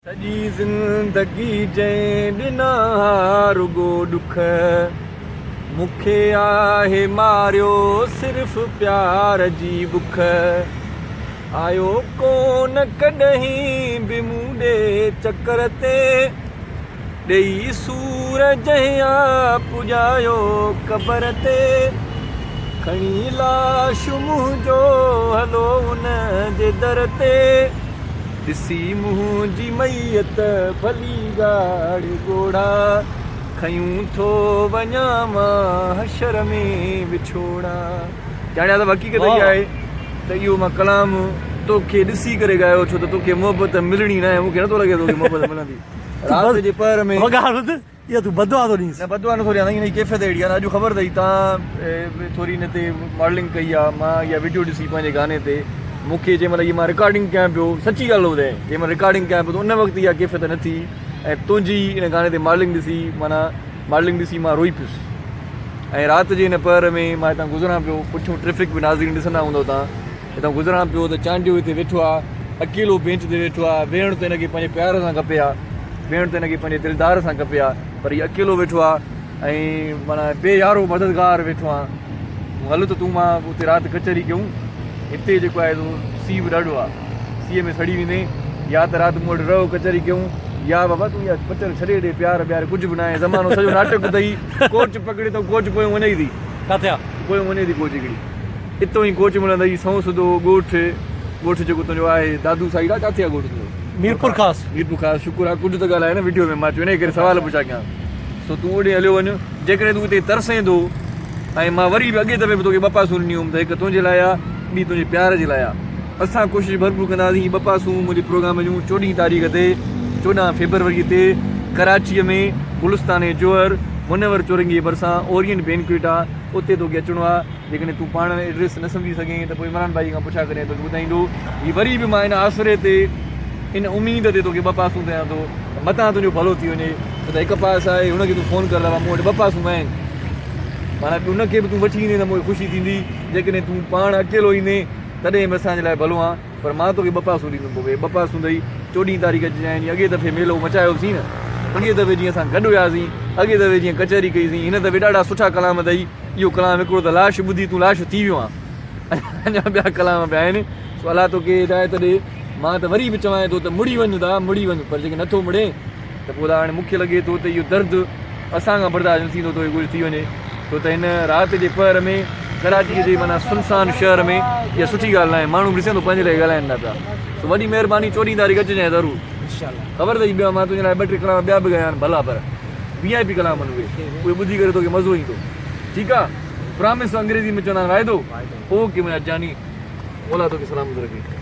सॼी ज़िंदगी जंहिं ॾिना रुॻो ॾुख मूंखे आहे मारियो सिर्फ़ु प्यार जी बुख आयो कोन कॾहिं बि मूं ॾे चकर ते ॾेई सूर जहिया पुॼायो क़बर ते खणी लाश मुंहिंजो हलो उन जे दर ते ॾिसी मुंहिंजी मैयत भली गाड़ी घोड़ा खयूं थो वञा मां हशर में विछोड़ा। ॼाणिया त हक़ीक़त इहा आहे त इहो मां कलाम तोखे ॾिसी करे ॻायो छो त तोखे मोहबत मिलणी न आहे। मूंखे नथो लॻे तोखे मोहबत मिलंदी राति जे पहर में इहा तूं बदवा थो ॾींसि। न बदवा नथो ॾियां हिन जी कैफ़ियत अहिड़ी आहे। अॼु ख़बर अथई तव्हां थोरी हिन ते मॉडलिंग कई आहे। मां इहा वीडियो ॾिसी पंहिंजे गाने ते मूंखे जंहिं महिल इहा मां रिकॉर्डिंग कयां पियो सची ॻाल्हि ॿुधाए जंहिं महिल रिकॉर्डिंग कयां पियो त उन वक़्तु इहा कैफ़ियत न थी ऐं तुंहिंजी इन गाने ते मॉडलिंग ॾिसी मां रोई पियुसि। ऐं राति जे हिन पहर में मां हितां गुज़रां पियो पुठियों ट्रैफ़िक बि नाज़रीन ॾिसंदा हूंदव तव्हां हितां गुज़रां पियो त चांडियो हिते वेठो आहे अकेलो बेंच ते वेठो आहे। वेहण त हिनखे पंहिंजे प्यार सां खपे आहे वेहण त हिनखे पंहिंजे दिलदार सां खपे आहे पर हीउ अकेलो वेठो आहे ऐं माना बेयारो मददगार वेठो आहे। हल त तूं मां उते राति कचहरी कयूं हिते जेको आहे सीउ बि ॾाढो आहे सीअ में सड़ी वेंदे या त राति मूं वटि रहो कचहरी कयूं या बाबा तूं इहा पचर छॾे ॾे प्यार ॿ्यार कुझु बि न आहे ज़मानो सॼो नाटक अथई कोच पकिड़े थो कोच पोइ वञे थी किथे आहे पोइ वञे थी कोच हिकिड़ी हितो ई कोच मिलंदई सौ सिधो ॻोठ जेको तुंहिंजो आहे दादू साइड आहे किथे आहे ॻोठ तुंहिंजो मीरपुर ख़ासि शुक्र आहे कुझु त ॻाल्हाए न वीडियो में मां चयो इन करे सुवाल पुछां कयां सो तूं ओॾे हलियो वञ जेकॾहिं तूं हिते तरसें थो ऐं मां वरी बि अॻे दफ़े बि तोखे ॿ पासूं ॾिनी हुअमि त हिकु तुंहिंजे लाइ आहे ॿी तुंहिंजे प्यार जे लाइ आहे। असां कोशिशि भरपूर कंदासीं ॿ पासूं मुंहिंजे प्रोग्राम जूं 14 तारीख़ ते 14 फेबरवरी ते कराचीअ में गुलिस्तान जोहर मुनवर चौरंगी जे भरिसां ओरियंट बैंक्वेट आहे उते तोखे अचिणो आहे। जेकॾहिं तूं पाण एड्रेस न सम्झी सघें त पोइ इमरान भाई खां पुछा करे तोखे ॿुधाईंदो। हीअ वरी बि मां हिन आसिरे ते इन उमेद ते तोखे ॿ पासूं कयां थो मथां तुंहिंजो भलो थी वञे छो त हिकु पास आहे हुनखे तूं फ़ोन कर मूं वटि ॿ पासूं आहिनि माना उनखे बि तूं वठी ईंदे त मूंखे ख़ुशी थींदी जेकॾहिं तूं पाण अकेलो ईंदे तॾहिं बि असांजे लाइ भलो आहे पर मां तोखे ॿ पासूं ॾींदुमि पोइ ॿ पासूं अथई 14 तारीख़ जी आहिनि अॻे दफ़े मेलो मचायोसीं न अॻे दफ़े जीअं असां गॾु हुयासीं अॻे दफ़े जीअं कचहरी कईसीं हिन दफ़े ॾाढा सुठा कलाम अथई। इहो कलाम हिकिड़ो त लाश ॿुधी तूं लाश थी वियो आहे अञा ॿिया कलाम ॿिया आहिनि सो अलाह तोखे हिदायत ॾे। मां त वरी बि चवां थो त मुड़ी वञ पर जेके नथो मुड़े त पोइ त हाणे मूंखे लॻे थो त इहो दर्दु असांखां बर्दाश्त न थींदो तोखे कुझु थी वञे छो त हिन राति जे पहर में कराचीअ जे माना सुनसान शहर में इहा सुठी ॻाल्हि न आहे माण्हू ॾिसे थो पंहिंजे लाइ ॻाल्हाइनि था पिया सो वॾी महिरबानी 14 तारीख़ अचिजांइ ज़रूरु ख़बर अथई ॿिया मां तुंहिंजे लाइ 2-3 कलाम ॿिया बि ॻाया आहिनि भला पर VIP कलाम आहिनि उहे ॿुधी करे तोखे मज़ो ईंदो ठीकु आहे। प्रॉमिस अंग्रेज़ी में चवंदा आहिनि वाइदो ओके मुंहिंजा जानी ओला तोखे सलामत रखे।